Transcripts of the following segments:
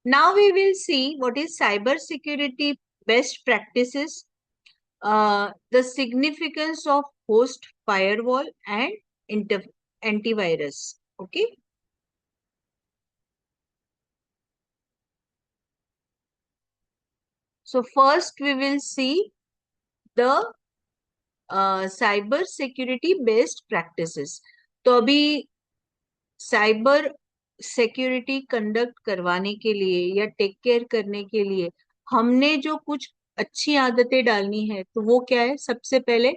Now we will see what is cyber security best practices, the significance of host firewall and antivirus. Okay. So first we will see the cyber security based practices. तो अभी cyber security conduct करवाने के लिए या take care करने के लिए हमने जो कुछ अच्छी आदतें डालनी है तो वो क्या है? सबसे पहले,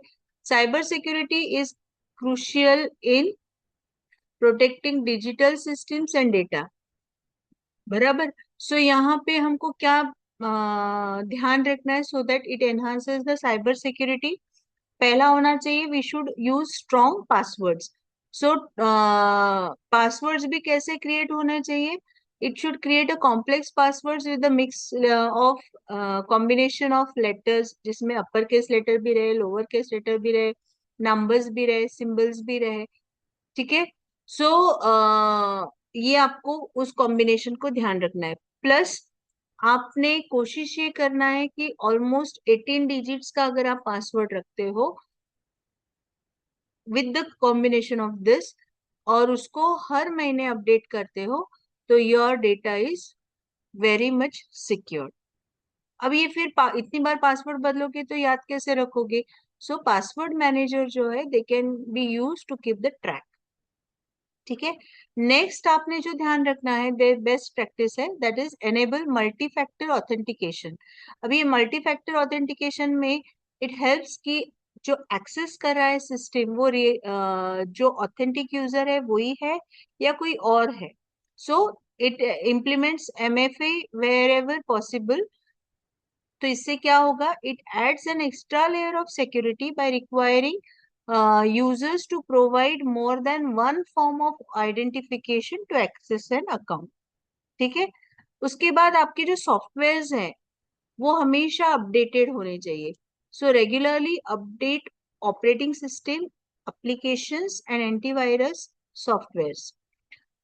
cyber security is crucial in protecting digital systems and data. बराबर। सो यहाँ पे हमको क्या ध्यान रखना है so that it enhances the cyber security? पहला होना चाहिए, we should use strong passwords. So passwords भी कैसे क्रिएट होना चाहिए? It should create a complex passwords with a mix of combination of letters, जिसमें अपर केस लेटर भी रहे, लोअर केस लेटर भी रहे, नंबर्स भी रहे, सिंबल्स भी रहे। ठीक है। सो ये आपको उस कॉम्बिनेशन को ध्यान रखना है। प्लस आपने कोशिश ये करना है कि ऑलमोस्ट 18 डिजिट्स का अगर आप पासवर्ड रखते हो with the combination of this और उसको हर महीने अपडेट करते हो तो your data is very much secure. अब ये फिर इतनी बार पासवर्ड बदलोगे तो याद कैसे रखोगे? सो पासवर्ड मैनेजर जो है they can be use to keep the track. ठीक है। नेक्स्ट आपने जो ध्यान रखना है, देयर बेस्ट प्रैक्टिस है, that is enable multi factor authentication. अब ये मल्टी फैक्टर ऑथेंटिकेशन में इट हेल्प्स कि जो एक्सेस कर रहा है सिस्टम वो जो ऑथेंटिक यूजर है वही है या कोई और है। So it implements MFA where ever possible. तो इससे क्या होगा? It adds an extra layer of security by requiring users to provide more than one form of identification to access an account. ठीक है। उसके बाद आपके जो सॉफ्टवेयर्स हैं वो हमेशा अपडेटेड होने चाहिए। सो regularly update operating system, applications and antivirus softwares.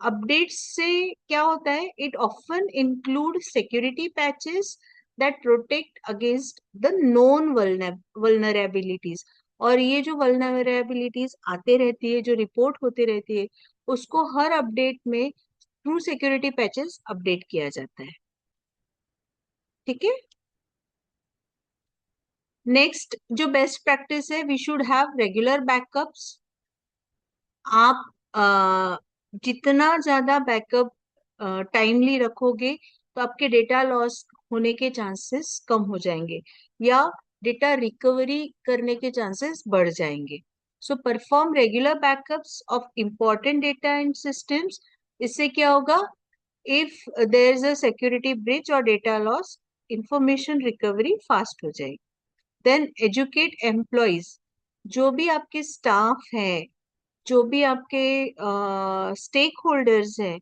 Updates से क्या होता है? It often include security patches that protect against the known vulnerabilities. और ये जो वल्नरेबिलिटीज आते रहती है, जो रिपोर्ट होती रहती है, उसको हर अपडेट में थ्रू सिक्योरिटी पैचेस अपडेट किया जाता है। ठीक है। नेक्स्ट जो बेस्ट प्रैक्टिस है, we should have regular backups. आप जितना ज्यादा बैकअप टाइमली रखोगे तो आपके डेटा लॉस होने के चांसेस कम हो जाएंगे या डेटा रिकवरी करने के चांसेस बढ़ जाएंगे। So perform regular backups of important data and systems. इससे क्या होगा? If there is a security breach और data loss, information recovery fast हो जाएगी। Then educate employees. जो भी आपके स्टाफ हैं, जो भी आपके स्टेक होल्डर्स हैं,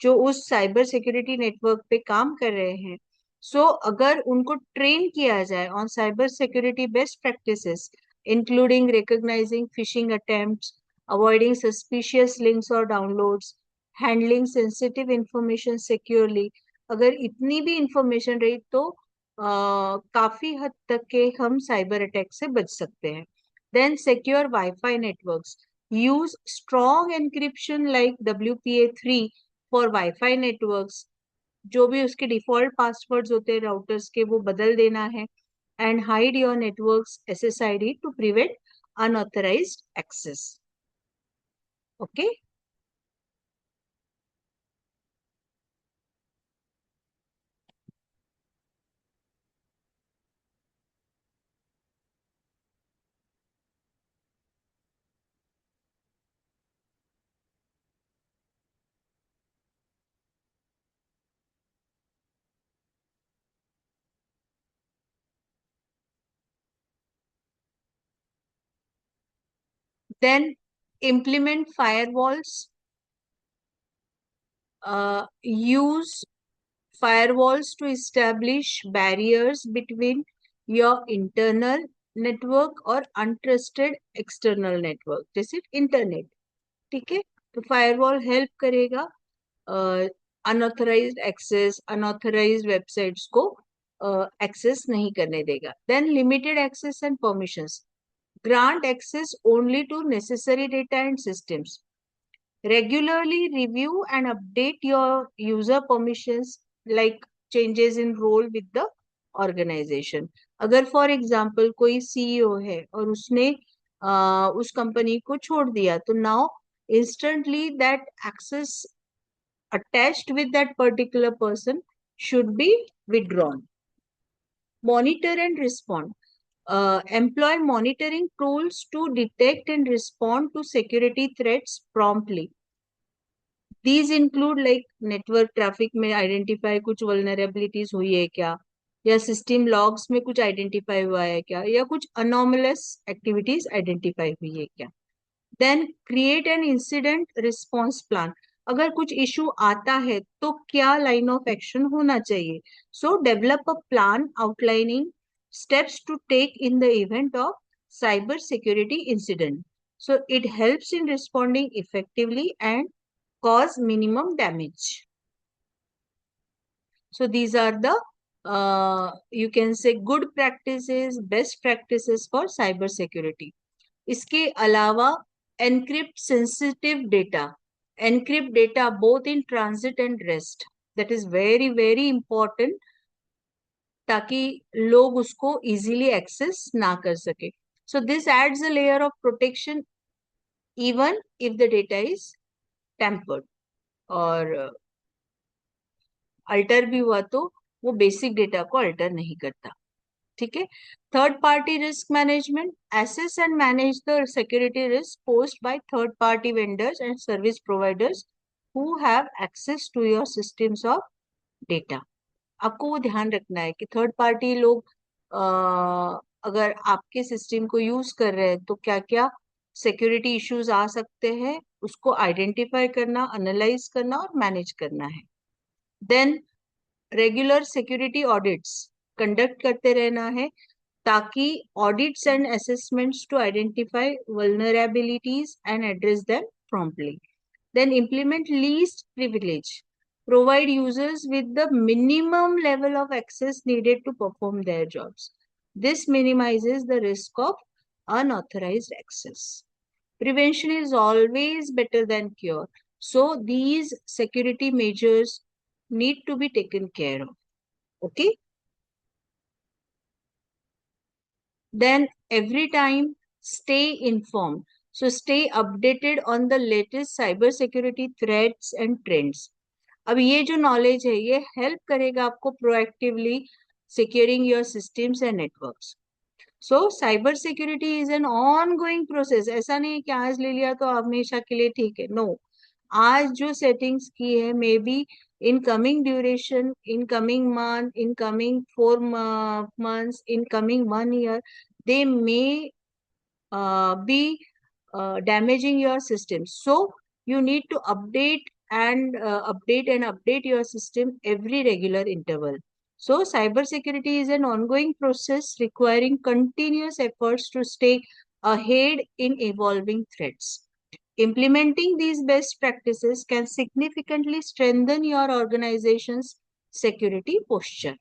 जो उस साइबर सिक्योरिटी नेटवर्क पे काम कर रहे हैं, सो अगर उनको ट्रेन किया जाए on cyber security best practices, including recognising phishing attempts, avoiding suspicious links और downloads, handling sensitive information securely, अगर इतनी भी इंफॉर्मेशन रही तो काफी हद तक के हम साइबर अटैक से बच सकते हैं। Then secure WiFi networks, use strong encryption like WPA3 for Wi-Fi networks। जो भी उसके डिफॉल्ट पासवर्ड्स होते हैं राउटर्स के वो बदल देना है। And hide your networks SSID to prevent unauthorised access. Okay. Then implement firewalls, use firewalls to establish barriers between your internal network और untrusted external network जैसे इंटरनेट। ठीक है। तो फायरवॉल हेल्प करेगा अनऑथराइज्ड एक्सेस, अनऑथराइज्ड वेबसाइट्स को access नहीं करने देगा. Then limited access and permissions, grant access only to necessary data and systems. Regularly review and update your user permissions like changes in role with the organization. अगर for example कोई CEO है और उसने उस company को छोड़ दिया, तो now instantly that access attached with that particular person should be withdrawn. Monitor and respond. Employ monitoring tools to detect and respond to security threats promptly. These include like network traffic में identify कुछ vulnerabilities हुई है क्या, या system logs में कुछ identify हुआ है क्या, या कुछ anomalous activities identify हुई है क्या. Then create an incident response plan. अगर कुछ issue आता है तो क्या line of action होना चाहिए. So develop a plan outlining steps to take in the event of cyber security incident. So it helps in responding effectively and cause minimum damage. So these are the you can say good practices, best practices for cyber security. इसके अलावा encrypt sensitive data, encrypt data both in transit and rest. That is very very important, ताकि लोग उसको easily access ना कर सके. So this adds a layer of protection even if the data is tampered और alter भी हुआ तो वो बेसिक डेटा को अल्टर नहीं करता. ठीक है. Third party risk management, assess and manage the security risk posed by third party vendors and service providers who have access to your systems of data. आपको वो ध्यान रखना है कि थर्ड पार्टी लोग अगर आपके सिस्टम को यूज कर रहे हैं तो क्या क्या सिक्योरिटी इश्यूज आ सकते हैं, उसको आइडेंटिफाई करना, एनालाइज करना और मैनेज करना है. Then regular security audits conduct करते रहना है, ताकि audits and assessments to identify vulnerabilities and address them promptly. Then implement least privilege, provide users with the minimum level of access needed to perform their jobs. This minimizes the risk of unauthorized access. Prevention is always better than cure. So these security measures need to be taken care of. Okay. Then every time stay informed. So stay updated on the latest cyber security threats and trends. अब ये जो knowledge है ये help करेगा आपको proactively securing your systems and networks. So cyber security is an on going process. ऐसा नहीं है कि आज ले लिया तो हमेशा के लिए ठीक है. नो, आज जो सेटिंग्स की है may be in coming duration, in coming month, in coming 4 months, in coming 1 year, they may be damaging your system. So you need to update and update your system every regular interval. So cyber security is an ongoing process requiring continuous efforts to stay ahead in evolving threats. Implementing these best practices can significantly strengthen your organization's security posture.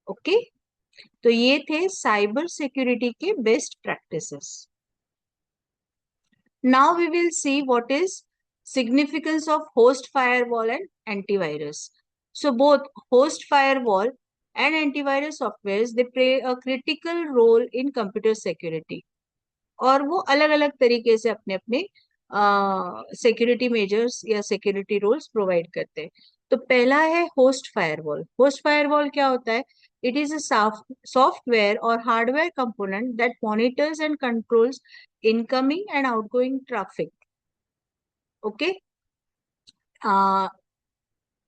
Okay? तो ये थे cyber security के best practices. Now we will see what is significance of host firewall and antivirus. So both host firewall and antivirus softwares, they play a critical role in computer security. और वो अलग अलग तरीके से अपने अपने security measures या security roles provide करते हैं. तो पहला है होस्ट फायरवॉल. होस्ट फायरवॉल क्या होता है? इट इज अ सॉफ्टवेयर और hardware component that monitors and controls incoming and outgoing traffic. Okay.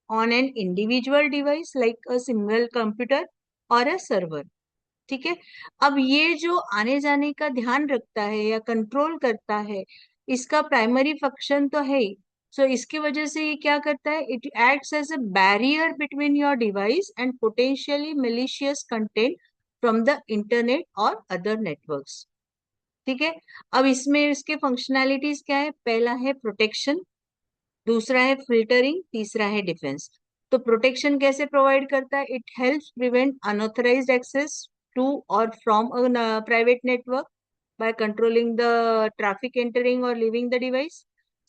On an individual device like a single computer और अ सर्वर. ठीक है. अब ये जो आने जाने का ध्यान रखता है या कंट्रोल करता है, इसका प्राइमरी फंक्शन तो है ही. सो इसकी वजह से ये क्या करता है? It acts as a barrier between your device and potentially malicious content from the internet और अदर नेटवर्क्स. ठीक है. अब इसमें इसके फंक्शनैलिटीज क्या है? पहला है प्रोटेक्शन. दूसरा है फिल्टरिंग, तीसरा है डिफेंस। तो प्रोटेक्शन कैसे प्रोवाइड करता है? It helps prevent unauthorised access to और from a private network by controlling the traffic entering or leaving the device.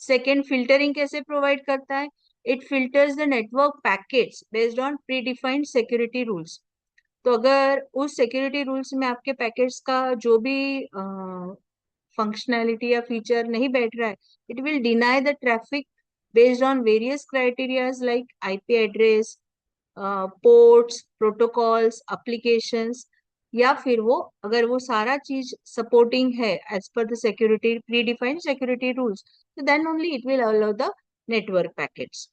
Second, filtering कैसे provide करता है? It filters the network packets based on predefined security rules. तो अगर उस security rules में आपके packets का जो भी फंक्शनैलिटी या फीचर नहीं बैठ रहा है, it will deny the traffic based on various criterias like IP address, ports, protocols, applications, या फिर वो अगर वो सारा चीज सपोर्टिंग है as per the security predefined security rules, तो then only it will allow the network packets.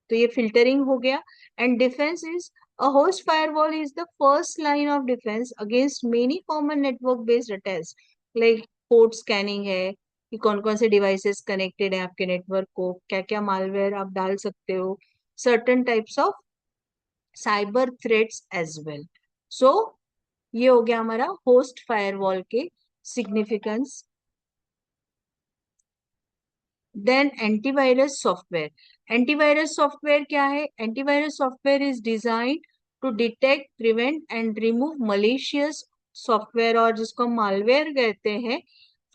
तो ये फिल्टरिंग हो गया। And defence is a host firewall is the first line of defence against many common network based attacks, like port scanning है कि कौन कौन से डिवाइसेस कनेक्टेड है आपके नेटवर्क को, क्या क्या मालवेयर आप डाल सकते हो, certain types of cyber threats as well. So ये हो गया हमारा होस्ट फायरवॉल के significance. Then antivirus software. Antivirus software क्या है? Antivirus software is design to detect, prevent and remove malicious software, और जिसको मालवेयर कहते हैं,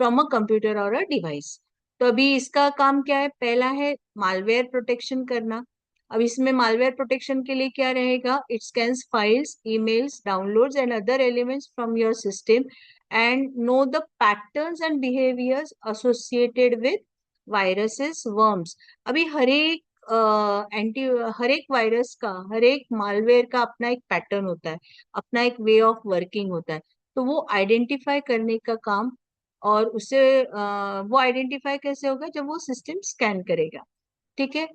फ्रॉम अ कंप्यूटर और अ डिवाइस। तो अभी इसका काम क्या है? पहला है मालवेयर प्रोटेक्शन करना। अब इसमें मालवेयर प्रोटेक्शन के लिए क्या रहेगा? It scans files, emails, downloads and other elements from your system and know the patterns and behaviours associated with viruses, worms. अभी एंटी हर एक वायरस का, हर एक मालवेयर का अपना एक पैटर्न होता है, अपना एक वे ऑफ वर्किंग होता है। तो वो आइडेंटिफाई करने का काम, और उसे वो आइडेंटिफाई कैसे होगा? जब वो सिस्टम स्कैन करेगा। ठीक है?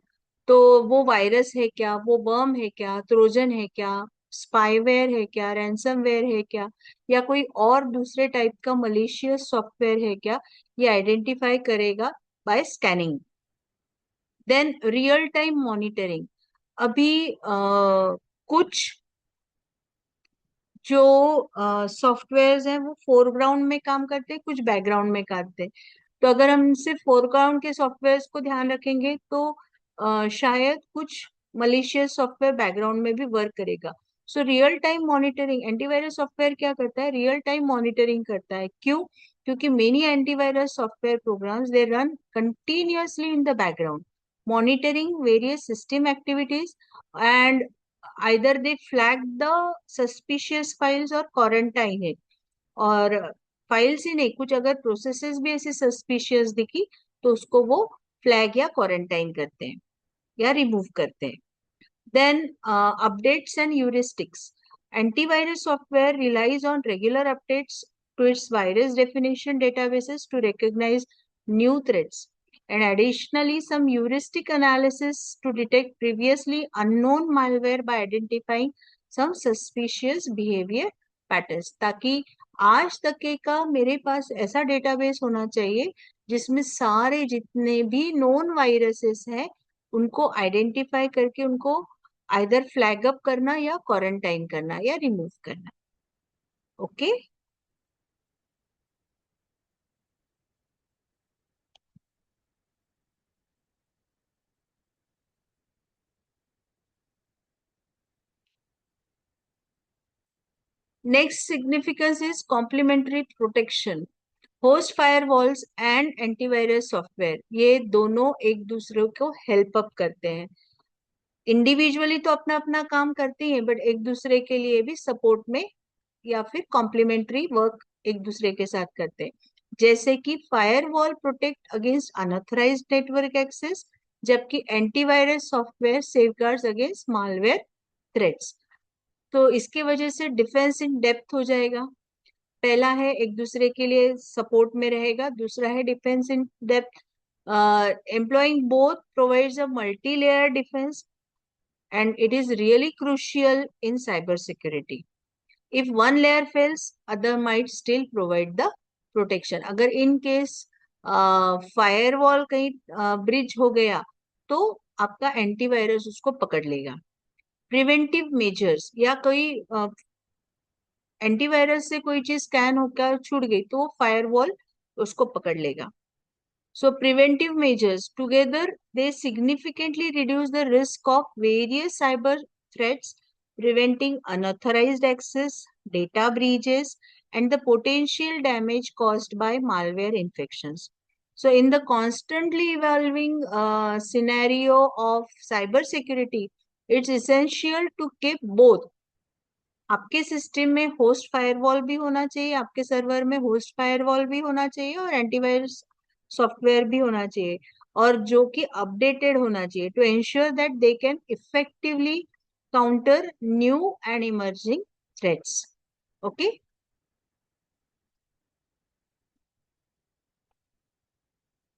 तो वो वायरस है क्या, वो वर्म है क्या, ट्रोजन है क्या, स्पाईवेयर है क्या, रैंसमवेयर है क्या, या कोई और दूसरे टाइप का मलिशियस सॉफ्टवेयर है क्या, ये आइडेंटिफाई करेगा by scanning. Then real time monitoring. अभी कुछ जो सॉफ्टवेयर्स हैं वो फोरग्राउंड में काम करते हैं, कुछ बैकग्राउंड में करते हैं। तो अगर हम सिर्फ फोरग्राउंड के सॉफ्टवेयर्स को ध्यान रखेंगे तो शायद कुछ मलिशियस सॉफ्टवेयर बैकग्राउंड में भी वर्क करेगा। So real time monitoring, antivirus software क्या करता है? रियल टाइम मॉनिटरिंग करता है। क्यों? क्योंकि many antivirus software programmes they run continuously in the background, monitoring various system activities, and either they flag the suspicious files or quarantine है। और files ही नहीं, कुछ अगर प्रोसेसेस भी ऐसी सस्पिशियस दिखी तो उसको वो फ्लैग या क्वारंटाइन करते हैं या रिमूव करते हैं। Then updates and heuristics. Antivirus software relies on regular updates to its virus definition databases to recognize new threats, and additionally some heuristic analysis to detect previously unknown malware by identifying some suspicious behavior patterns। ताकि आज तक के का मेरे पास ऐसा database होना चाहिए जिसमें सारे जितने भी नोन वायरसेस हैं उनको आइडेंटिफाई करके उनको आइदर फ्लैग अप करना या क्वारंटाइन करना या रिमूव करना। Okay? Next significance is complementary protection. Host firewalls and antivirus software ये दोनों एक दूसरे को हेल्प अप करते हैं। इंडिविजुअली तो अपना अपना काम करते हैं, बट एक दूसरे के लिए भी सपोर्ट में या फिर कॉम्प्लीमेंट्री वर्क एक दूसरे के साथ करते हैं। जैसे कि firewall protect against unauthorised network access, जबकि antivirus software safeguards against malware threats. तो इसके वजह से डिफेंस इन डेप्थ हो जाएगा। पहला है एक दूसरे के लिए सपोर्ट में रहेगा, दूसरा है defence in depth. Employing both provides a multi layer defence and it is really crucial in cyber security. If one layer fails, other might still provide the protection. अगर in case firewall कहीं bridge हो गया तो आपका antivirus उसको पकड़ लेगा। Preventive measures, या कोई एंटीवायरस से कोई चीज स्कैन होकर छूट गई तो वो फायरवॉल उसको पकड़ लेगा। So preventive measures together, they significantly reduce the risk of various cyber threats, preventing unauthorized access, data breaches, and the potential damage caused by malware infections. So in the constantly evolving scenario of cybersecurity, it's essential to keep both आपके system में host firewall भी होना चाहिए, आपके server में host firewall भी होना चाहिए और एंटीवायरस सॉफ्टवेयर भी होना चाहिए, और जो कि अपडेटेड होना चाहिए to ensure that they can effectively counter new and emerging threats. Okay.